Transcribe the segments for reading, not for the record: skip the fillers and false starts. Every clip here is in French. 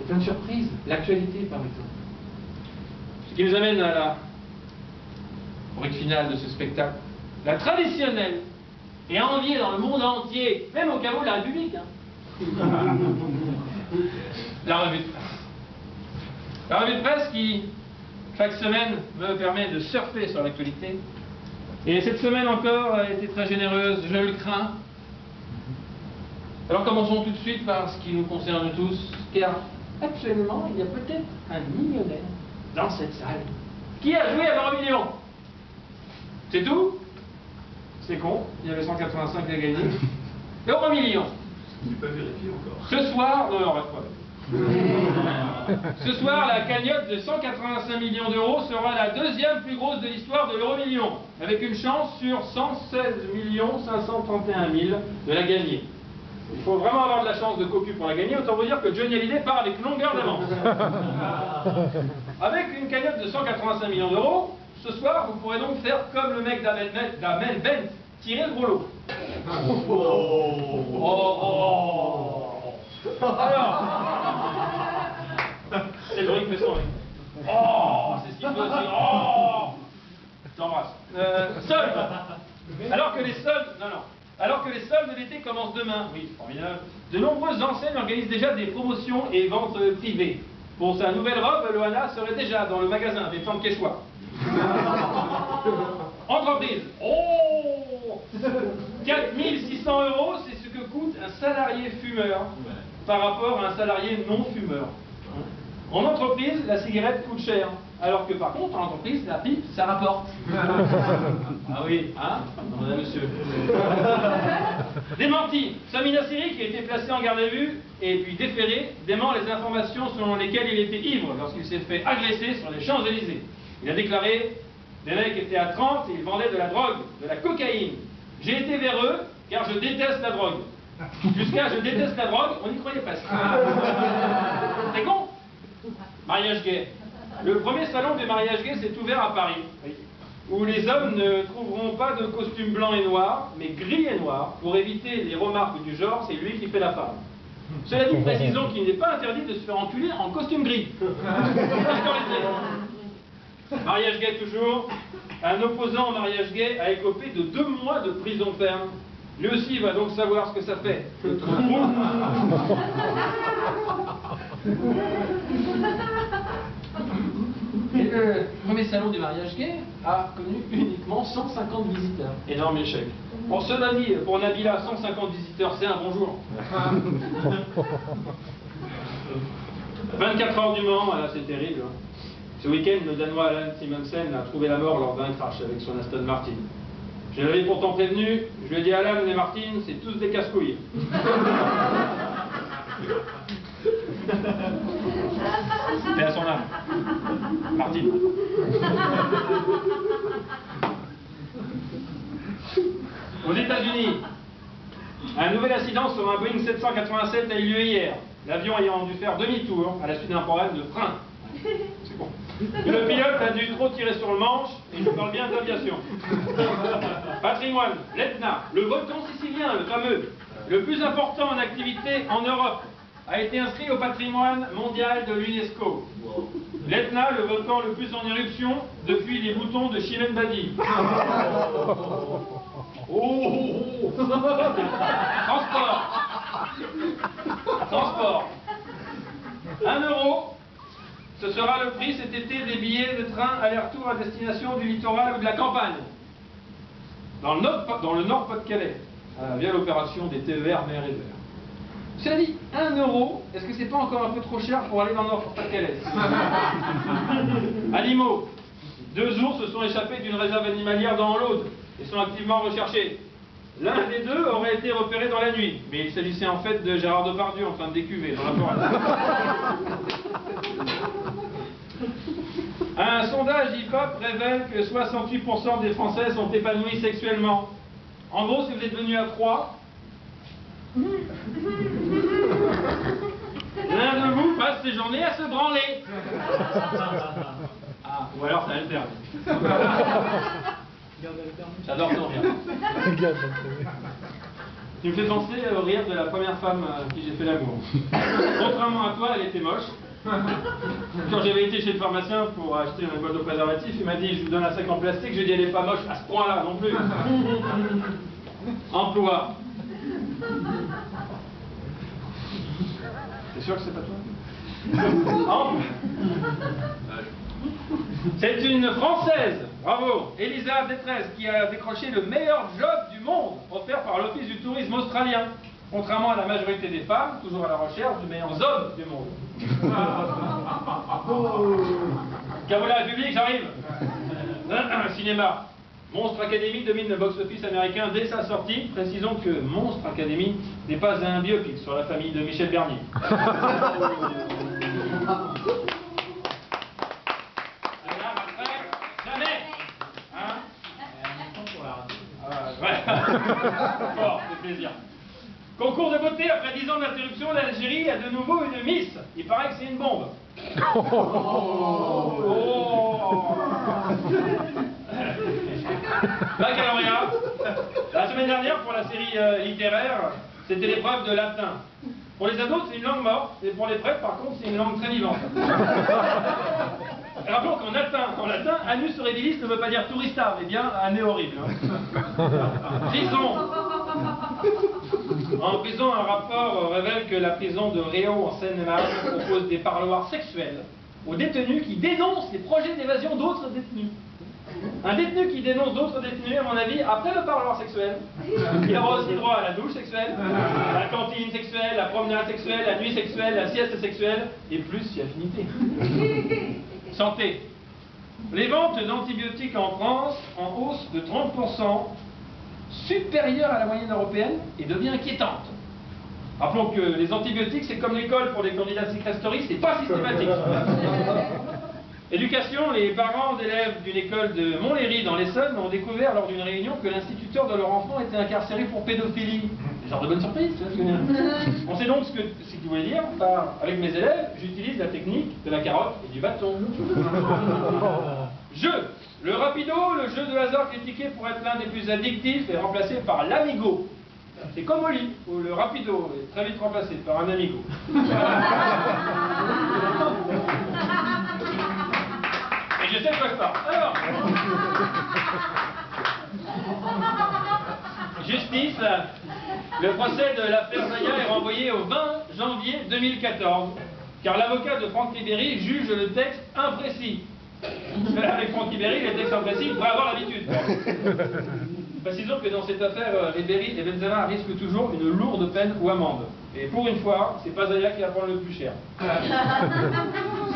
C'est plein de surprises. L'actualité, par exemple. Ce qui nous amène à la rubrique finale de ce spectacle. La traditionnelle et enviée dans le monde entier, même au caveau de la République. La revue de presse. La revue de presse qui, chaque semaine, me permet de surfer sur l'actualité. Et cette semaine encore a été très généreuse, je le crains. Alors commençons tout de suite par ce qui nous concerne tous, car actuellement, il y a peut-être un millionnaire dans cette salle qui a joué à l'euro million. C'est tout? C'est con, il y avait 185 à gagner. L'euro million. Je n'ai pas vérifié encore. Ce soir, non, reste pas. Ce soir, la cagnotte de 185 millions d'euros sera la deuxième plus grosse de l'histoire de l'euro million, avec une chance sur 116 531 000 de la gagner. Il faut vraiment avoir de la chance de cocu pour la gagner, autant vous dire que Johnny Hallyday part avec longueur d'avance. Avec une cagnotte de 185 millions d'euros, ce soir, vous pourrez donc faire comme le mec d'Amel Bent, tirer le gros lot. Alors, c'est le bruit que fait son mec. Oh, c'est ce qu'il faut aussi. Oh, je t'embrasse. Soldes. Alors que les soldes de l'été commencent demain, oui, formidable, de nombreuses enseignes organisent déjà des promotions et ventes privées. Pour sa nouvelle robe, Loana serait déjà dans le magasin des femmes Quechua. Entreprise. Oh, 4 600 €, c'est ce que coûte un salarié fumeur par rapport à un salarié non fumeur. En entreprise, la cigarette coûte cher, alors que par contre, en entreprise, la pipe, ça rapporte. Ah oui, hein, madame, monsieur. Démenti. Samina Seri, qui a été placé en garde à vue et puis déféré, dément les informations selon lesquelles il était ivre lorsqu'il s'est fait agresser sur les Champs-Élysées. Il a déclaré: les mecs étaient à 30 et ils vendaient de la drogue, de la cocaïne. J'ai été vers eux car je déteste la drogue. Jusqu'à je déteste la drogue, on n'y croyait pas. C'est con. Mariage gay. Le premier salon des mariages gays s'est ouvert à Paris, où les hommes ne trouveront pas de costume blanc et noir, mais gris et noir. Pour éviter les remarques du genre, c'est lui qui fait la femme. Cela dit, précisons qu'il n'est pas interdit de se faire enculer en costume gris. Mariage gay toujours. Un opposant au mariage gay a écopé de 2 mois de prison ferme. Lui aussi va donc savoir ce que ça fait. Le trou. Et le premier salon du mariage gay a connu uniquement 150 visiteurs. Énorme échec. Bon, cela dit, pour Nabila, 150 visiteurs, c'est un bon jour. 24 heures du Mans, voilà, c'est terrible. Ce week-end, le Danois Allan Simonsen a trouvé la mort lors d'un crash avec son Aston Martin. Je l'avais pourtant prévenu, je lui ai dit: Alan et Martin, c'est tous des casse-couilles. C'était à son âme. Martin. Aux États-Unis, un nouvel accident sur un Boeing 787 a eu lieu hier. L'avion ayant dû faire demi-tour à la suite d'un problème de frein. C'est bon. Le pilote a dû trop tirer sur le manche, et je parle bien d'aviation. Patrimoine, l'Etna, le volcan sicilien, le fameux, le plus important en activité en Europe, a été inscrit au patrimoine mondial de l'UNESCO. L'Etna, le volcan le plus en éruption depuis les boutons de Chimène Badi. Oh, Transport. 1 €. Ce sera le prix cet été des billets de train aller-retour à destination du littoral ou de la campagne. Dans le Nord-Pas-de-Calais, via l'opération des TER mer et vert. Cela dit, 1 €, est-ce que c'est pas encore un peu trop cher pour aller dans le Nord-Pas-de-Calais? Animaux. 2 ours se sont échappés d'une réserve animalière dans l'Aude et sont activement recherchés. L'un des deux aurait été repéré dans la nuit, mais il s'agissait en fait de Gérard Depardieu en train de décuver dans la forêt. Un sondage IFOP révèle que 68% des Français sont épanouis sexuellement. En gros, si vous êtes venu à 3, l'un de vous passe ses journées à se branler. Ah, ou alors ça alterne. J'adore ton rire. Tu me fais penser au rire de la première femme à qui j'ai fait l'amour. Contrairement à toi, elle était moche. Quand j'avais été chez le pharmacien pour acheter une boîte de préservatifs, il m'a dit je vous donne un sac en plastique, je lui ai dit elle n'est pas moche à ce point-là non plus. Emploi. T'es sûr que c'est pas toi? C'est une Française, bravo, Elisa Détresse, qui a décroché le meilleur job du monde offert par l'Office du tourisme australien, contrairement à la majorité des femmes, toujours à la recherche du meilleur homme du monde. Cavalier la République, j'arrive. Cinéma. Monstre Academy domine le box-office américain dès sa sortie. Précisons que Monstre Academy n'est pas un biopic sur la famille de Michel Bernier. Fort, c'est plaisir. Concours de beauté, après 10 ans d'interruption, l'Algérie a de nouveau une Miss. Il paraît que c'est une bombe. Baccalauréat. La semaine dernière, pour la série littéraire, c'était l'épreuve de latin. Pour les ados, c'est une langue morte, et pour les prêtres, par contre, c'est une langue très vivante. Rappelons qu'en latin, anus horribilis ne veut pas dire tourista, mais bien un nez horrible. Prison. En prison, un rapport révèle que la prison de Réau, en Seine-et-Marne, propose des parloirs sexuels aux détenus qui dénoncent les projets d'évasion d'autres détenus. Un détenu qui dénonce d'autres détenus, à mon avis, après le parloir sexuel, il aura aussi droit à la douche sexuelle, à la cantine sexuelle, la promenade sexuelle, la nuit sexuelle, la sieste sexuelle, et plus si affinité. Santé. Les ventes d'antibiotiques en France en hausse de 30%, supérieure à la moyenne européenne, et devient inquiétante. Rappelons que les antibiotiques, c'est comme l'école pour les candidats Secret Story, c'est pas systématique. Éducation, les parents d'élèves d'une école de Montlhéry dans l'Essonne ont découvert lors d'une réunion que l'instituteur de leur enfant était incarcéré pour pédophilie. Genre de bonne surprise, tu vois ce que je veux dire. On sait donc ce qu'il voulait dire par « avec mes élèves, j'utilise la technique de la carotte et du bâton ». Jeu. Le rapido, le jeu de hasard critiqué pour être l'un des plus addictifs, est remplacé par l'amigo. C'est comme au lit, où le rapido est très vite remplacé par un amigo. Et je sais de quoi je parle. Alors, justice, le procès de l'affaire Zaya est renvoyé au 20 janvier 2014, car l'avocat de Franck Ribéry juge le texte imprécis. Avec Franck Ribéry, les textes imprécis, il devrait avoir l'habitude. Précisons que dans cette affaire, Ribéry et Benzema risquent toujours une lourde peine ou amende. Et pour une fois, c'est pas Zaya qui va prendre le plus cher.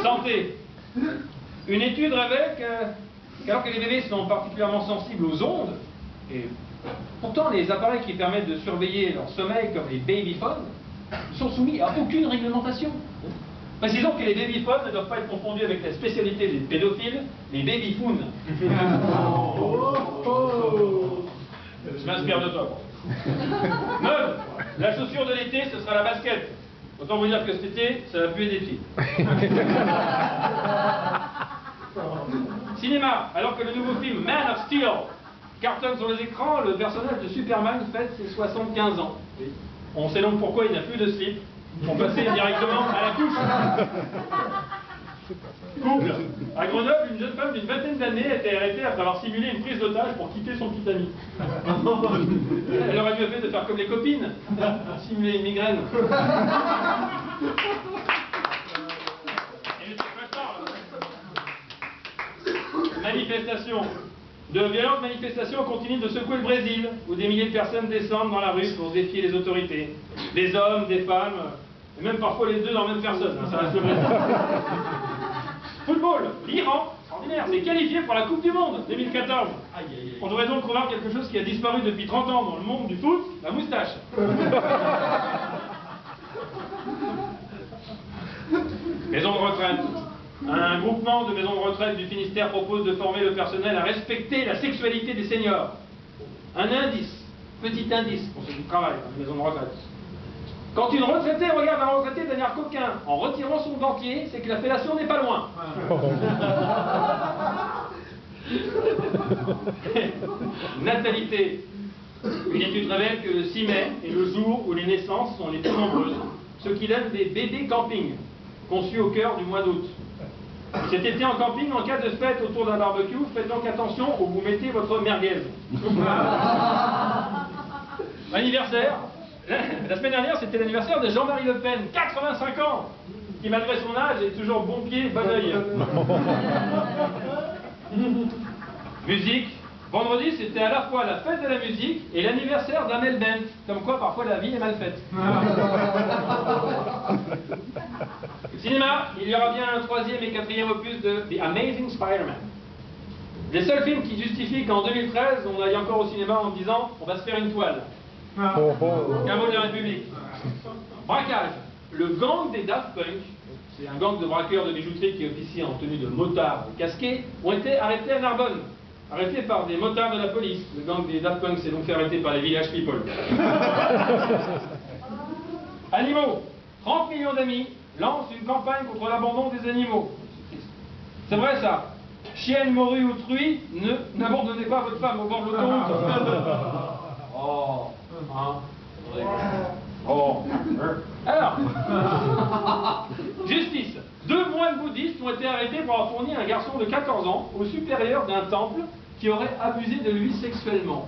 Santé. Une étude révèle qu'alors que les bébés sont particulièrement sensibles aux ondes, et pourtant les appareils qui permettent de surveiller leur sommeil, comme les babyphones, ne sont soumis à aucune réglementation. Précisons que les babyphones ne doivent pas être confondus avec la spécialité des pédophiles, les babyphones. Je m'inspire de toi. Mode. La chaussure de l'été, ce sera la basket. Autant vous dire que cet été, ça va puer des filles. Cinéma. Alors que le nouveau film Man of Steel cartonne sur les écrans, le personnage de Superman fête ses 75 ans. On sait donc pourquoi il n'a plus de slip. On passait directement à la couche. Couple. À Grenoble, une jeune femme d'une vingtaine d'années a été arrêtée après avoir simulé une prise d'otage pour quitter son petit ami. Elle aurait mieux fait de faire comme les copines, simuler une migraine. Manifestations. De violentes manifestations continuent de secouer le Brésil, où des milliers de personnes descendent dans la rue pour défier les autorités. Des hommes, des femmes, et même parfois les deux dans la même personne, ça reste le Brésil. Football, l'Iran, extraordinaire, c'est qualifié pour la Coupe du Monde 2014. On devrait donc revoir quelque chose qui a disparu depuis 30 ans dans le monde du foot, la moustache. Maison de retraite. Un groupement de maisons de retraite du Finistère propose de former le personnel à respecter la sexualité des seniors. Un indice, petit indice pour ceux qui travaillent dans les maisons de retraite. Quand une retraitée regarde un retraité d'un air coquin en retirant son dentier, c'est que la fellation n'est pas loin. Natalité. Une étude révèle que le 6 mai est le jour où les naissances sont les plus nombreuses, ce qui donne des bébés camping, conçus au cœur du mois d'août. Cet été en camping, en cas de fête autour d'un barbecue, faites donc attention où vous mettez votre merguez. Anniversaire. La semaine dernière, c'était l'anniversaire de Jean-Marie Le Pen, 85 ans, qui malgré son âge est toujours bon pied, bon oeil. Musique. Vendredi, c'était à la fois la fête de la musique et l'anniversaire d'Amel Bent. Comme quoi, parfois, la vie est mal faite. Cinéma, il y aura bien un 3e et 4e opus de The Amazing Spider-Man. Les seuls films qui justifient qu'en 2013, on aille encore au cinéma en disant on va se faire une toile. Caveau de la République. Braquage. Le gang des Daft Punk, c'est un gang de braqueurs de bijouterie qui officie en tenue de motard et casqué, ont été arrêtés à Narbonne. Arrêtés par des motards de la police. Le gang des Daft Punk s'est donc fait arrêter par les Village People. Animaux. 30 millions d'amis lancent une campagne contre l'abandon des animaux. C'est vrai ça. Chienne, morue ou truie, n'abandonnez pas votre femme au bord de l'autoroute. Oh, hein. Oh. Alors, justice. 2 moines bouddhistes ont été arrêtés pour avoir fourni un garçon de 14 ans au supérieur d'un temple qui aurait abusé de lui sexuellement.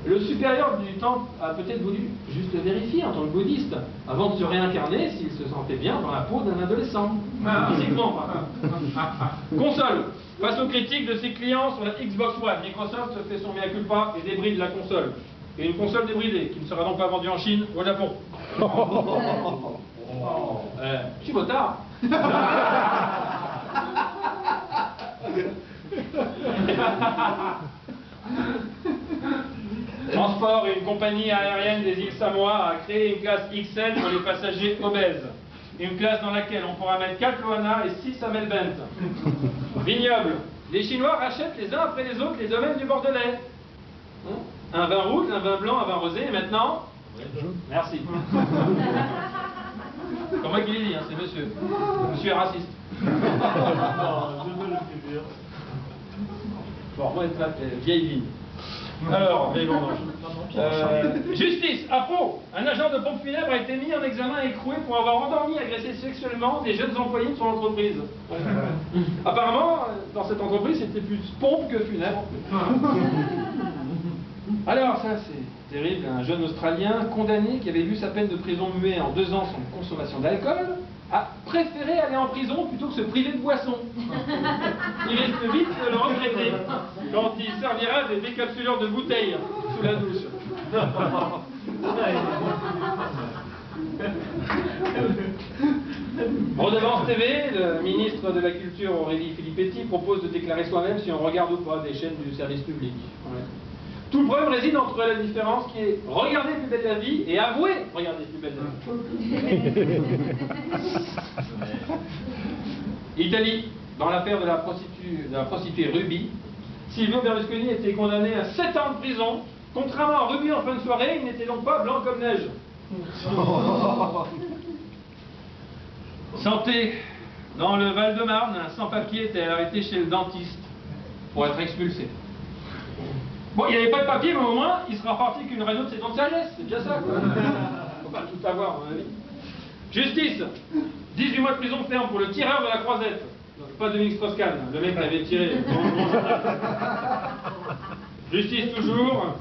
Le supérieur du temple a peut-être voulu juste vérifier en tant que bouddhiste, avant de se réincarner s'il se sentait bien dans la peau d'un adolescent. Physiquement, console. Face aux critiques de ses clients sur la Xbox One, Microsoft fait son mea culpa et débride la console. Et une console débridée, qui ne sera donc pas vendue en Chine ou au Japon. Je suis motard. Transport, une compagnie aérienne des îles Samoa a créé une classe XL pour les passagers obèses. Une classe dans laquelle on pourra mettre 4 Loana et 6 Amel Bent. Vignoble. Les Chinois rachètent les uns après les autres les domaines du Bordelais. Un vin rouge, un vin blanc, un vin rosé, et maintenant... Merci. C'est moi qui l'ai dit, hein, c'est monsieur. Monsieur est raciste. Bon, moi, vieille vigne. Alors, vieille vendange. Justice, à Pau, un agent de pompe funèbre a été mis en examen et écroué pour avoir endormi et agressé sexuellement des jeunes employés de son entreprise. Apparemment, dans cette entreprise, c'était plus pompe que funèbre. Alors, ça, c'est terrible. Un jeune Australien condamné qui avait vu sa peine de prison muée en 2 ans sans consommation d'alcool a préféré aller en prison plutôt que se priver de boisson. Il risque vite de le regretter quand il servira des décapsuleurs de bouteilles sous la douche. Redevance TV, le ministre de la Culture Aurélie Filippetti propose de déclarer soi-même si on regarde ou pas des chaînes du service public. Ouais. Tout le problème réside entre la différence qui est regarder Plus belle la vie et avouer regarder Plus belle la vie. Italie, dans l'affaire de la prostituée Ruby, Silvio Berlusconi a été condamné à 7 ans de prison. Contrairement à Ruby en fin de soirée, il n'était donc pas blanc comme neige. Santé, dans le Val-de-Marne, un sans-papier était arrêté chez le dentiste pour être expulsé. Bon, il n'y avait pas de papier, mais au moins, il sera reparti qu'une radio de ses dents de sagesse. C'est déjà ça, quoi. Faut pas tout avoir, à mon avis. Justice. 18 mois de prison ferme pour le tireur de la croisette. Non, pas Dominique Strauss-Kahn, le mec qui avait tiré. Justice toujours.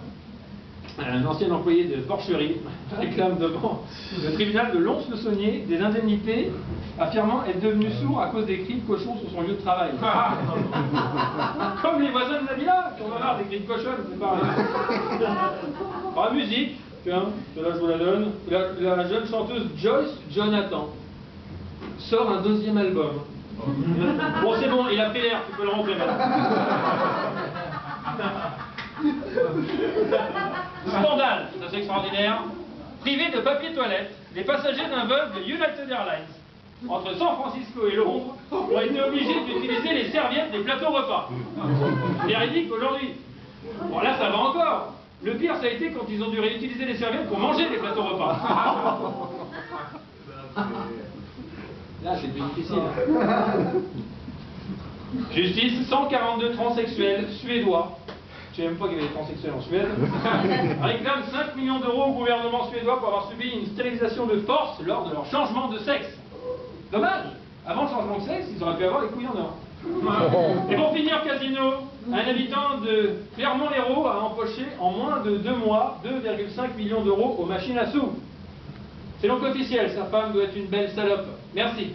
Un ancien employé de porcherie réclame devant le tribunal de Lons-le-Saunier des indemnités, affirmant être devenu sourd à cause des cris de cochons sur son lieu de travail. Comme les voisins de la villa, qui ont marre des cris de cochons, c'est pareil. En musique, tiens, là je vous la donne, la jeune chanteuse Joyce Jonathan sort un 2e album. Bon, c'est bon, il a pris l'air, tu peux le rentrer maintenant. Scandale, ça c'est extraordinaire. Privés de papier toilette, les passagers d'un vol de United Airlines entre San Francisco et Londres ont été obligés d'utiliser les serviettes des plateaux repas. Véridique aujourd'hui. Bon là ça va encore. Le pire ça a été quand ils ont dû réutiliser les serviettes pour manger les plateaux repas. Là c'est plus difficile. Justice, 142 transsexuels suédois je ne savais même pas qu'il y avait des transsexuels en Suède, réclament 5 millions d'euros au gouvernement suédois pour avoir subi une stérilisation de force lors de leur changement de sexe. Dommage. Avant le changement de sexe, ils auraient pu avoir les couilles en or. Et pour finir, Casino, un habitant de Clermont-Lérault a empoché en moins de 2 mois 2,5 millions d'euros aux machines à sous. C'est donc officiel, sa femme doit être une belle salope. Merci.